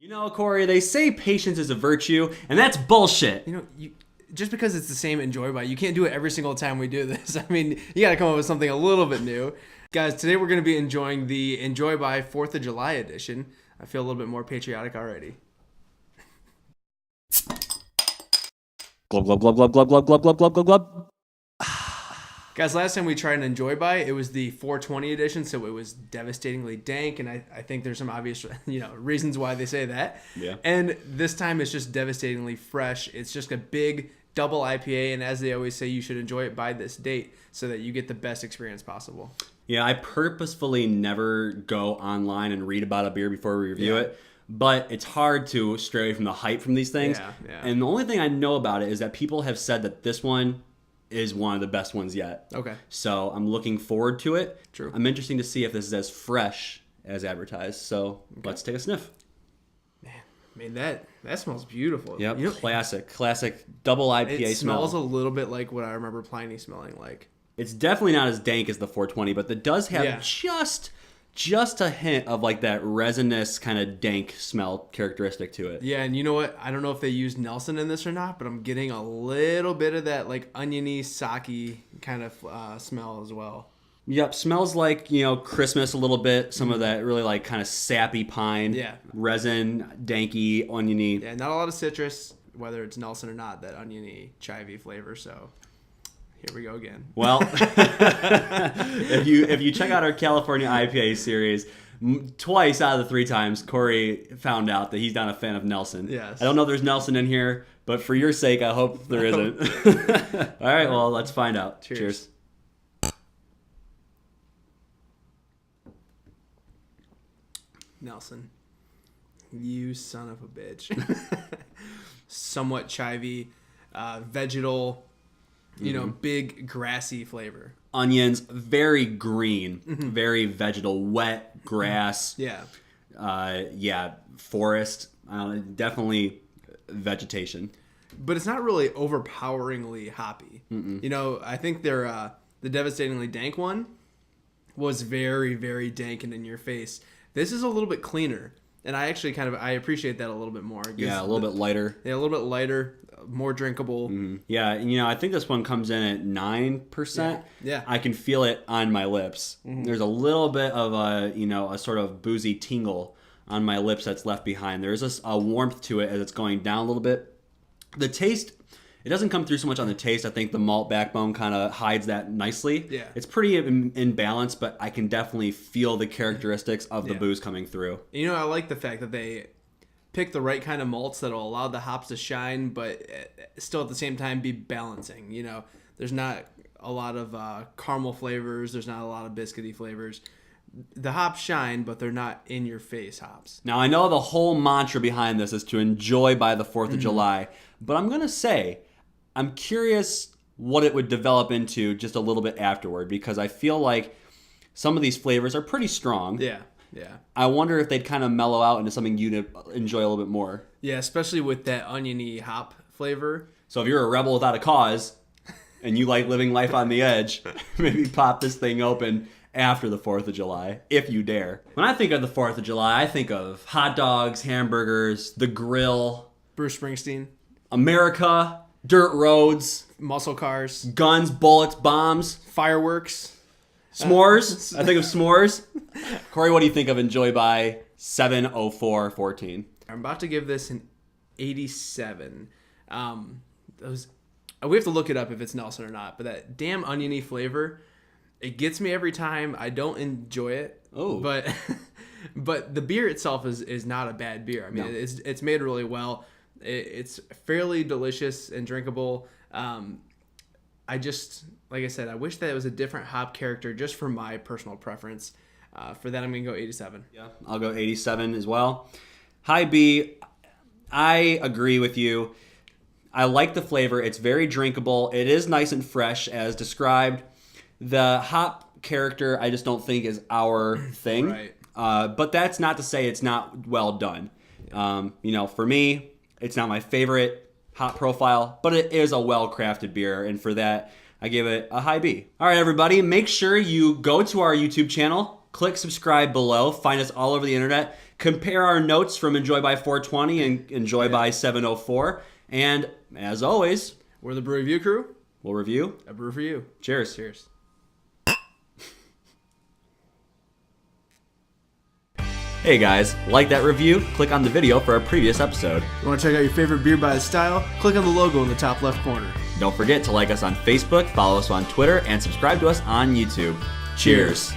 You know, Corey, they say patience is a virtue, and that's bullshit. Just because it's the same Enjoy By, you can't do it every single time we do this. I mean, you got to come up with something a little bit new. Guys, today we're going to be enjoying the Enjoy By 4th of July edition. I feel a little bit more patriotic already. Glub, glub, glub, glub, glub, glub, glub, glub, glub, glub, glub. Guys, last time we tried an Enjoy By, it was the 420 edition, so it was devastatingly dank, and I think there's some obvious reasons why they say that. Yeah. And this time it's just devastatingly fresh. It's just a big double IPA, and as they always say, you should enjoy it by this date so that you get the best experience possible. Yeah, I purposefully never go online and read about a beer before we review it. But it's hard to stray away from the hype from these things. Yeah. And the only thing I know about it is that people have said that this one is one of the best ones yet. Okay. So I'm looking forward to it. True. I'm interested to see if this is as fresh as advertised. So let's take a sniff. Man, I mean, that smells beautiful. Yep, classic double IPA it smell. Smells a little bit like what I remember Pliny smelling like. It's definitely not as dank as the 420, but it does have just a hint of like that resinous kind of dank smell characteristic to it. Yeah, and you know what? I don't know if they used Nelson in this or not, but I'm getting a little bit of that like oniony, sake kind of smell as well. Yep, smells like, Christmas a little bit. Some of that really like kind of sappy pine. Yeah. Resin, danky, oniony. Yeah, not a lot of citrus, whether it's Nelson or not, that oniony, chivy flavor, so... Here we go again. Well, if you check out our California IPA series, twice out of the 3 times, Corey found out that he's not a fan of Nelson. Yes. I don't know if there's Nelson in here, but for your sake, I hope there isn't. All right, well, let's find out. Cheers. Nelson. You son of a bitch. Somewhat chivy, vegetal... big grassy flavor. Onions, very green, very vegetal, wet grass. Yeah. Forest. Definitely vegetation. But it's not really overpoweringly hoppy. I think the devastatingly dank one was very, very dank and in your face. This is a little bit cleaner. And I actually I appreciate that a little bit more. Yeah, a little bit lighter. Yeah, a little bit lighter, more drinkable. Yeah, and I think this one comes in at 9%. Yeah. I can feel it on my lips. There's a little bit of a sort of boozy tingle on my lips that's left behind. There's a warmth to it as it's going down a little bit. The taste, it doesn't come through so much on the taste. I think the malt backbone kind of hides that nicely. Yeah. It's pretty in balance, but I can definitely feel the characteristics of the booze coming through. I like the fact that they pick the right kind of malts that'll allow the hops to shine, but still at the same time be balancing. There's not a lot of caramel flavors. There's not a lot of biscuity flavors. The hops shine, but they're not in-your-face hops. Now, I know the whole mantra behind this is to enjoy by the 4th of July, but I'm going to say I'm curious what it would develop into just a little bit afterward, because I feel like some of these flavors are pretty strong. Yeah. I wonder if they'd kind of mellow out into something you'd enjoy a little bit more. Yeah, especially with that oniony hop flavor. So if you're a rebel without a cause and you like living life on the edge, maybe pop this thing open after the 4th of July, if you dare. When I think of the 4th of July, I think of hot dogs, hamburgers, the grill, Bruce Springsteen. America, dirt roads, Muscle cars. guns, bullets, bombs, Fireworks. s'mores. I think of s'mores. Corey, what do you think of Enjoy By 70414? I'm about to give this an 87. We have to look it up if it's Nelson or not, but that damn oniony flavor, it gets me every time. I don't enjoy it. Oh. But the beer itself is not a bad beer. I mean, No. it's made really well. It's fairly delicious and drinkable. Like I said, I wish that it was a different hop character just for my personal preference. For that, I'm going to go 87. Yeah, I'll go 87 as well. High B, I agree with you. I like the flavor. It's very drinkable. It is nice and fresh as described. The hop character, I just don't think is our thing. Right. But that's not to say it's not well done. For me, it's not my favorite hop profile, but it is a well-crafted beer, and for that, I give it a high B. All right, everybody, make sure you go to our YouTube channel, click subscribe below, find us all over the internet, compare our notes from Enjoy by 420 and Enjoy by 704. And as always, we're the Brew Review crew. We'll review a brew for you. Cheers. Cheers. Hey guys, like that review? Click on the video for our previous episode. You want to check out your favorite beer by the style? Click on the logo in the top left corner. Don't forget to like us on Facebook, follow us on Twitter, and subscribe to us on YouTube. Cheers.